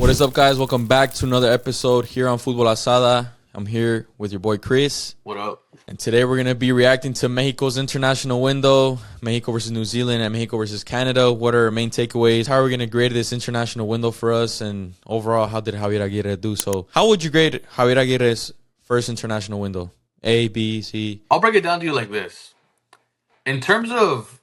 What is up, guys? Welcome back to another episode here on Futbol Asada. I'm here with your boy Chris. What up? And today we're going to be reacting to Mexico's international window, Mexico versus New Zealand and Mexico versus Canada. What are our main takeaways? How are we going to grade this international window for us? And overall, how did Javier Aguirre do? So how would you grade Javier Aguirre's first international window? A, B, C? I'll break it down to you like this. In terms of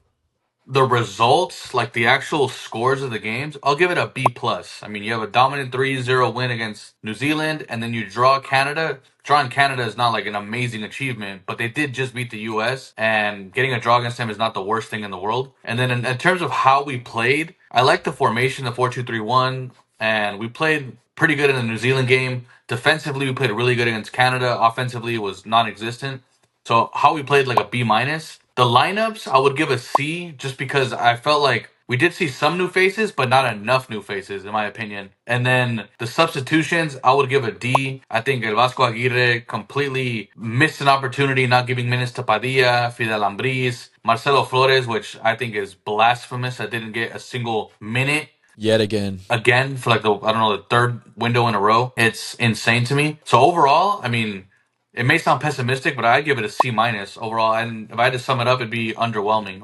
the results, like the actual scores of the games, I'll give it a B+. I mean, you have a dominant 3-0 win against New Zealand, and then you draw Canada. Drawing Canada is not like an amazing achievement, but they did just beat the U.S., and getting a draw against them is not the worst thing in the world. And then in terms of how we played, I like the formation, the 4-2-3-1, and we played pretty good in the New Zealand game. Defensively, we played really good against Canada. Offensively, it was non-existent. So how we played like a B minus. The lineups I would give a C just because I felt like we did see some new faces, but not enough new faces, in my opinion. And then the substitutions, I would give a D. I think El Vasco Aguirre completely missed an opportunity not giving minutes to Padilla, Fidel Ambriz, Marcelo Flores, which I think is blasphemous. I didn't get a single minute Yet again. for like the third window in a row. It's insane to me. So overall, I mean, it may sound pessimistic, but I'd give it a C minus overall. And if I had to sum it up, it'd be underwhelming.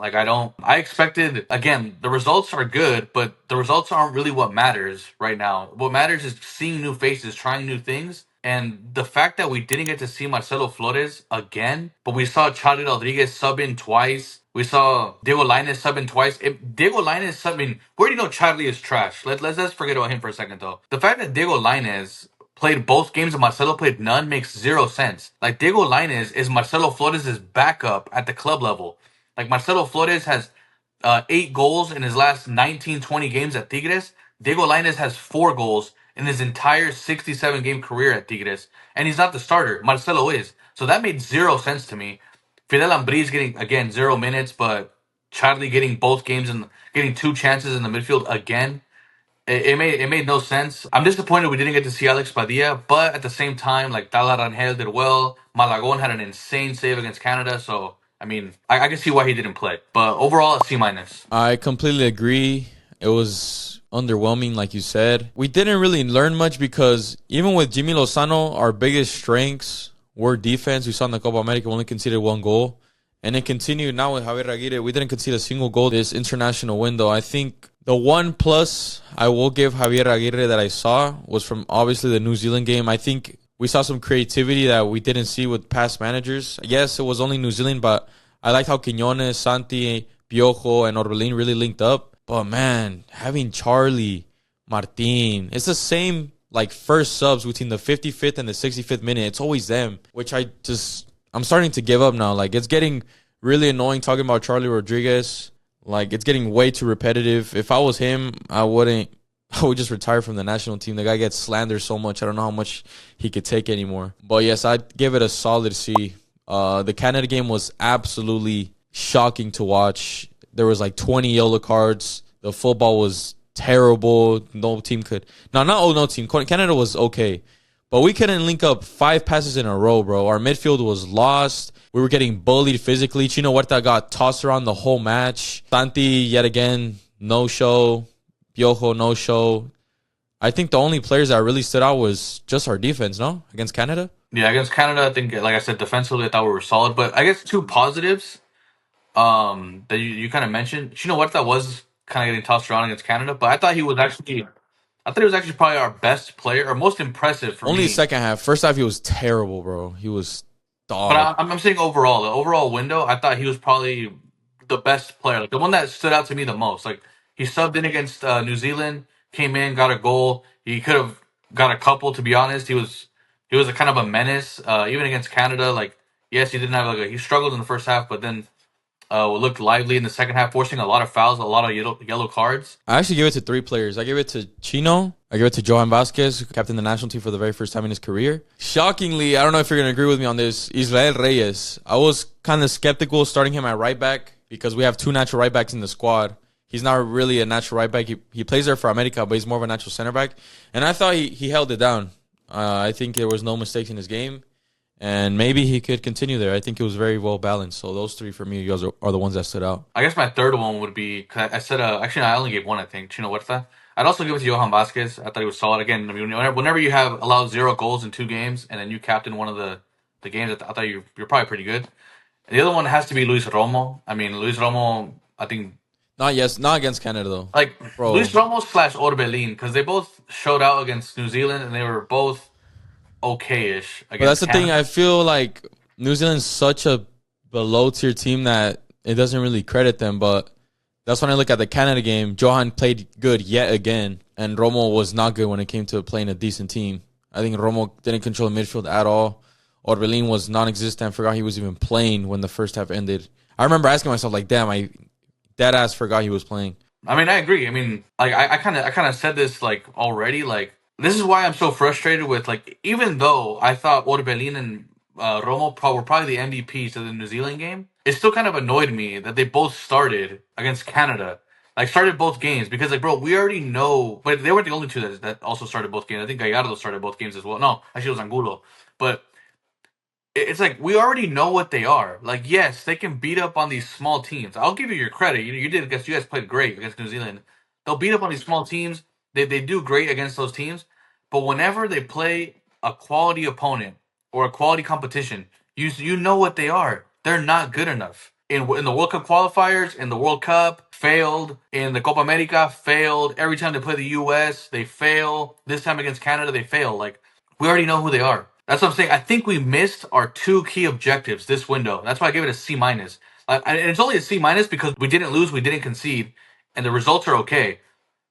I expected, again, the results are good, but the results aren't really what matters right now. What matters is seeing new faces, trying new things. And the fact that we didn't get to see Marcelo Flores again, but we saw Charlie Rodriguez sub in twice. We saw Diego Lainez sub in twice. If Diego Lainez subbing, we already know Charlie is trash. Let's forget about him for a second, though. The fact that Diego Lainez played both games and Marcelo played none makes zero sense. Like, Diego Lainez is Marcelo Flores' backup at the club level. Like, Marcelo Flores has 8 goals in his last 19-20 games at Tigres. Diego Lainez has 4 goals in his entire 67-game career at Tigres. And he's not the starter. Marcelo is. So that made zero sense to me. Fidel Ambriz getting, again, 0 minutes, but Charlie getting both games and getting 2 chances in the midfield again. It made no sense. I'm disappointed we didn't get to see Alex Padilla, but at the same time, like, Tala Rangel did well. Malagon had an insane save against Canada, so I mean, I can see why he didn't play. But overall, a C minus. I completely agree. It was underwhelming, like you said. We didn't really learn much because even with Jimmy Lozano, our biggest strengths were defense. We saw in the Copa America, we only conceded 1 goal. And it continued now with Javier Aguirre. We didn't concede a single goal this international window. I think the one plus I will give Javier Aguirre that I saw was from obviously the New Zealand game. I think we saw some creativity that we didn't see with past managers. Yes, it was only New Zealand, but I liked how Quiñones, Santi, Piojo, and Orbelin really linked up. But man, having Charlie, Martin, it's the same like first subs between the 55th and the 65th minute. It's always them, which I'm starting to give up now. Like, it's getting really annoying talking about Charlie Rodriguez. Like, it's getting way too repetitive. If I was him, I would just retire from the national team. The guy gets slandered so much. I don't know how much he could take anymore. But yes, I'd give it a solid C. The Canada game was absolutely shocking to watch. There was like 20 yellow cards. The football was terrible. No team could. No team. Canada was okay. But we couldn't link up 5 passes in a row, bro. Our midfield was lost. We were getting bullied physically. Chino Huerta got tossed around the whole match. Santi, yet again, no show. Piojo, no show. I think the only players that really stood out was just our defense, no? Against Canada? Yeah, against Canada, I think, like I said, defensively, I thought we were solid. But I guess 2 positives that you kind of mentioned. Chino Huerta was kind of getting tossed around against Canada, but I thought he was actually probably our best player or most impressive for me. Only second half. First half, he was terrible, bro. He was dog. But I'm saying overall, the overall window, I thought he was probably the best player, like the one that stood out to me the most. Like, he subbed in against New Zealand, came in, got a goal. He could have got a couple. To be honest, he was a kind of a menace. Even against Canada, like, yes, he didn't have he struggled in the first half, but then looked lively in the second half, forcing a lot of fouls, a lot of yellow cards. I actually give it to 3 players. I give it to Chino. I give it to Johan Vasquez, who captained the national team for the very first time in his career. Shockingly, I don't know if you're going to agree with me on this, Israel Reyes. I was kind of skeptical starting him at right back because we have 2 natural right backs in the squad. He's not really a natural right back. He plays there for America, but he's more of a natural center back. And I thought he held it down. I think there was no mistakes in his game. And maybe he could continue there. I think it was very well balanced. So those 3 for me, you guys are the ones that stood out. I guess my third one would be, cause I said, actually, I only gave one, I think, Chino Huerta. I'd also give it to Johan Vasquez. I thought he was solid. Again, I mean, whenever you have allowed 0 goals in 2 games and then you captain one of the games, I thought you're probably pretty good. And the other one has to be Luis Romo. I mean, Luis Romo, I think, Not against Canada though, like, Luis bro. Romo slash Orbelin, because they both showed out against New Zealand and they were both okay-ish But that's against the thing. I Canada. feel like New Zealand's such a below tier team that it doesn't really credit them. But that's when I look at the Canada game. Johan played good yet again, and Romo was not good when it came to playing a decent team. I think Romo didn't control the midfield at all. Orbelin was non-existent. I forgot he was even playing when the first half ended. I remember asking myself, like, damn, I dead ass forgot he was playing. I mean, I agree. I mean, like, I kind of said this, like, already. Like, this is why I'm so frustrated with, like, even though I thought Orbelin and Romo were probably the MVPs of the New Zealand game, it still kind of annoyed me that they both started against Canada. Like, started both games because, like, bro, we already know. But they weren't the only two that also started both games. I think Gallardo started both games as well. No, actually, it was Angulo. But it's like we already know what they are. Like, yes, they can beat up on these small teams. I'll give you your credit. You did because you guys played great against New Zealand. They'll beat up on these small teams. They do great against those teams. But whenever they play a quality opponent or a quality competition, you know what they are. They're not good enough. In the World Cup qualifiers, in the World Cup, failed. In the Copa America, failed. Every time they play the US, they fail. This time against Canada, they fail. Like, we already know who they are. That's what I'm saying. I think we missed our two key objectives this window. That's why I gave it a C minus. And it's only a C minus because we didn't lose, we didn't concede, and the results are okay.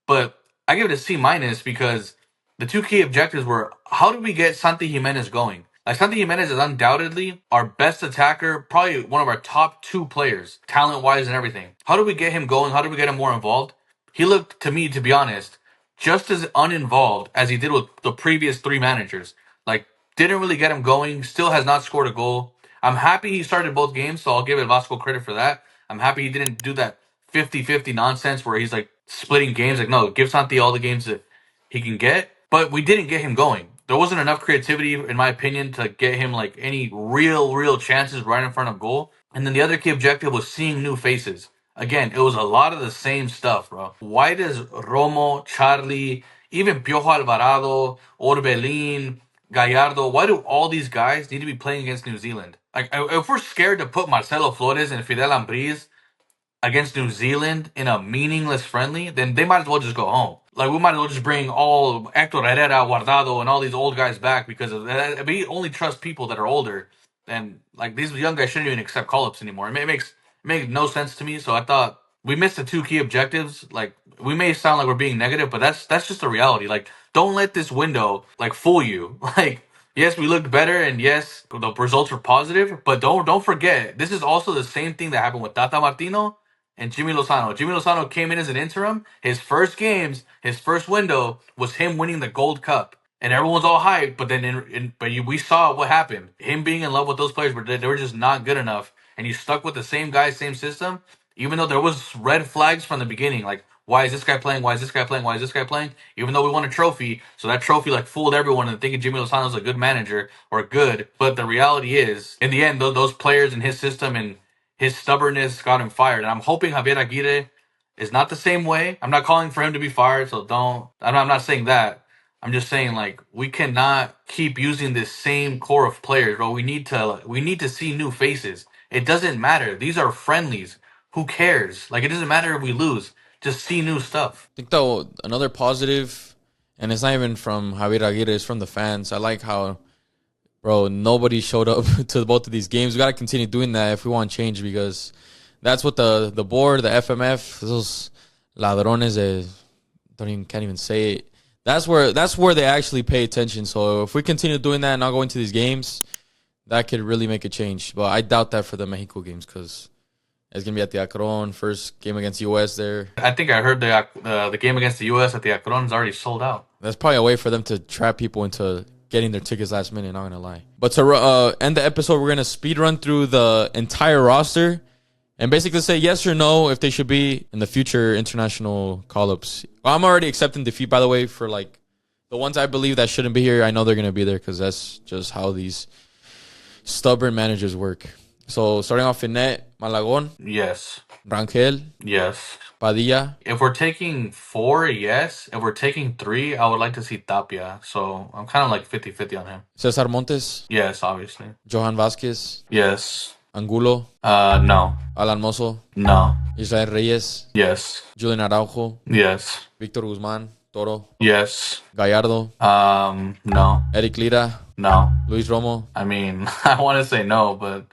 But I give it a C minus because the two key objectives were how do we get Santi Jimenez going? Like, Santi Jimenez is undoubtedly our best attacker, probably one of our top two players, talent wise and everything. How do we get him going? How do we get him more involved? He looked to me, to be honest, just as uninvolved as he did with the previous three managers. Like, didn't really get him going, still has not scored a goal. I'm happy he started both games, so I'll give it Vasco credit for that. I'm happy he didn't do that 50-50 nonsense where he's like splitting games. Like, no, give Santi all the games that he can get. But we didn't get him going. There wasn't enough creativity, in my opinion, to get him like any real chances right in front of goal. And then the other key objective was seeing new faces. Again, it was a lot of the same stuff, bro. Why does Romo, Charlie, even Piojo Alvarado, Orbelin, Gallardo, why do all these guys need to be playing against New Zealand? Like, if we're scared to put Marcelo Flores and Fidel Ambriz against New Zealand in a meaningless friendly, then they might as well just go home. Like, we might as well just bring all Hector Herrera, Guardado, and all these old guys back because of that. We only trust people that are older, and like these young guys shouldn't even accept call-ups anymore. It makes no sense to me. So I thought we missed the two key objectives. Like, we may sound like we're being negative, but that's just the reality. Like, don't let this window like fool you. Like, yes, we looked better, and yes, the results were positive. But don't forget, this is also the same thing that happened with Tata Martino and Jimmy Lozano. Jimmy Lozano came in as an interim. His first games, his first window was him winning the Gold Cup. And everyone's all hyped, but then we saw what happened. Him being in love with those players, but they were just not good enough. And you stuck with the same guys, same system, even though there was red flags from the beginning. Like, why is this guy playing? Why is this guy playing? Why is this guy playing? Even though we won a trophy, so that trophy like fooled everyone into thinking Jimmy Lozano's a good manager or good. But the reality is, in the end, those players in his system and his stubbornness got him fired. And I'm hoping Javier Aguirre is not the same way. I'm not calling for him to be fired, so don't. I'm not saying that. I'm just saying, like, we cannot keep using this same core of players, bro. We need to see new faces. It doesn't matter. These are friendlies. Who cares? Like, it doesn't matter if we lose. Just see new stuff. I think though another positive, and it's not even from Javier Aguirre, it's from the fans. I like how, bro, nobody showed up to both of these games. We got to continue doing that if we want change, because that's what the board, the FMF, those ladrones, can't even say it. That's where they actually pay attention. So if we continue doing that and not going to these games, that could really make a change. But I doubt that for the Mexico games because it's gonna be at the Akron, first game against US there. I think I heard the game against the U.S. at the Akron is already sold out. That's probably a way for them to trap people into getting their tickets last minute, not gonna lie. But to end the episode, we're gonna speed run through the entire roster and basically say yes or no if they should be in the future international call-ups. Well, I'm already accepting defeat, by the way, for like the ones I believe that shouldn't be here. I know they're gonna be there because that's just how these stubborn managers work. So starting off in net, Malagón, Yes. Rangel, Yes. Padilla. If we're taking 4, yes. If we're taking 3, I would like to see Tapia. So I'm kind of like 50-50 on him. Cesar Montes, Yes, obviously. Johan Vázquez, Yes. Angulo, No. Alan Mozo, No. Israel Reyes, Yes. Julian Araujo, Yes. Víctor Guzmán, Toro, Yes. Gallardo, No. Eric Lira, No. Luis Romo, I mean, I want to say no, but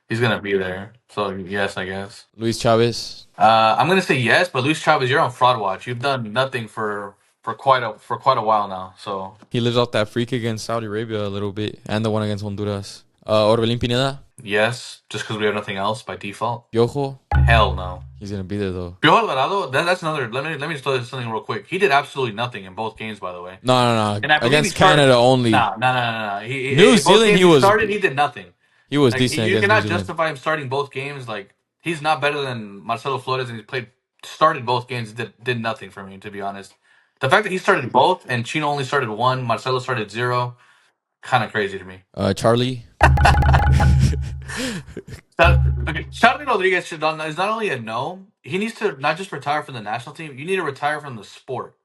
he's gonna be there. So yes, I guess. Luis Chavez. I'm gonna say yes, but Luis Chavez, you're on fraud watch. You've done nothing for quite a while now. So He lives off that freak against Saudi Arabia a little bit, and the one against Honduras. Orbelín Pineda, yes, just because we have nothing else by default. Piojo. Hell no. He's gonna be there though. Piojo Alvarado, that's another. Let me just tell you something real quick. He did absolutely nothing in both games, by the way. No. And I believe Against he started, Canada only. No. New Both Zealand, games he was. started. He did nothing. He was Like, decent you against cannot New Zealand. justify him starting both games. Like, he's not better than Marcelo Flores, and started both games. Did nothing for me, to be honest. The fact that he started both and Chino only started 1, Marcelo started 0, kind of crazy to me. Charlie. Charlie Rodriguez is not only a no. He needs to not just retire from the national team. You need to retire from the sport.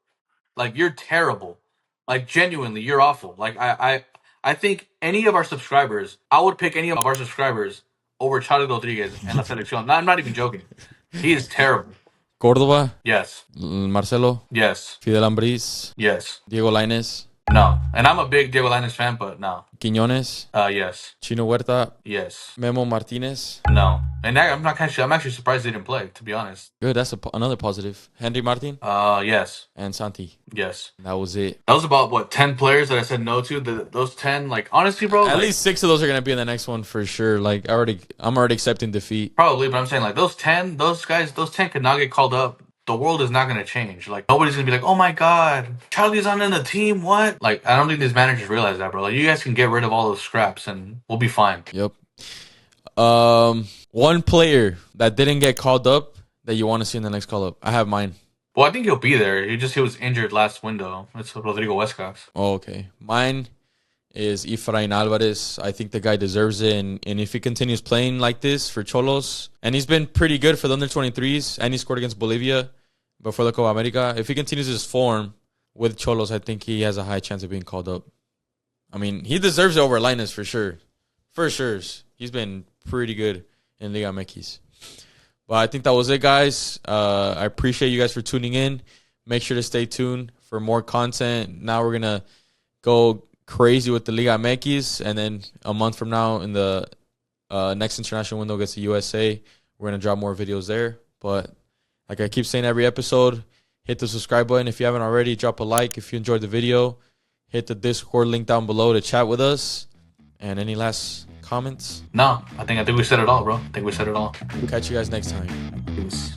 Like, you're terrible. Like, genuinely, you're awful. Like, I think any of our subscribers, I would pick any of our subscribers over Charlie Rodriguez and La Selección. I'm not even joking. He is terrible. Córdoba. Yes. Marcelo. Yes. Fidel Ambriz. Yes. Diego Lainez. No. And I'm a big Diego Lainez fan, but no. Quiñones. Yes. Chino Huerta. Yes. Memo Martinez. No. And I'm actually surprised they didn't play, to be honest. Good. That's another positive. Henry Martin. Yes. And Santi. Yes. That was it. That was about, what, 10 players that I said no to? Those 10, like, honestly, bro. At like, least 6 of those are gonna be in the next one for sure. Like I'm already accepting defeat. Probably, but I'm saying, like, those 10 could not get called up. The world is not going to change. Like, nobody's going to be like, oh my God, Charlie's on in the team. What? Like, I don't think these managers realize that, bro. Like, you guys can get rid of all those scraps and we'll be fine. Yep. One player that didn't get called up that you want to see in the next call up. I have mine. Well, I think he'll be there. He was injured last window. It's Rodrigo Huescas. Oh, okay. Mine is Efrain Alvarez. I think the guy deserves it. And if he continues playing like this for Cholos, and he's been pretty good for the under-23s, and he scored against Bolivia before the Copa America. If he continues his form with Cholos, I think he has a high chance of being called up. I mean, he deserves it over Linus for sure. For sure. He's been pretty good in Liga MX. But I think that was it, guys. I appreciate you guys for tuning in. Make sure to stay tuned for more content. Now we're going to go crazy with the Liga MX, and then a month from now in the next international window against the USA, we're going to drop more videos there. But like I keep saying every episode, hit the subscribe button if you haven't already. Drop a like if you enjoyed the video. Hit the Discord link down below to chat with us. And any last comments? No, I think we said it all, bro. I think we said it all. Catch you guys next time. Peace.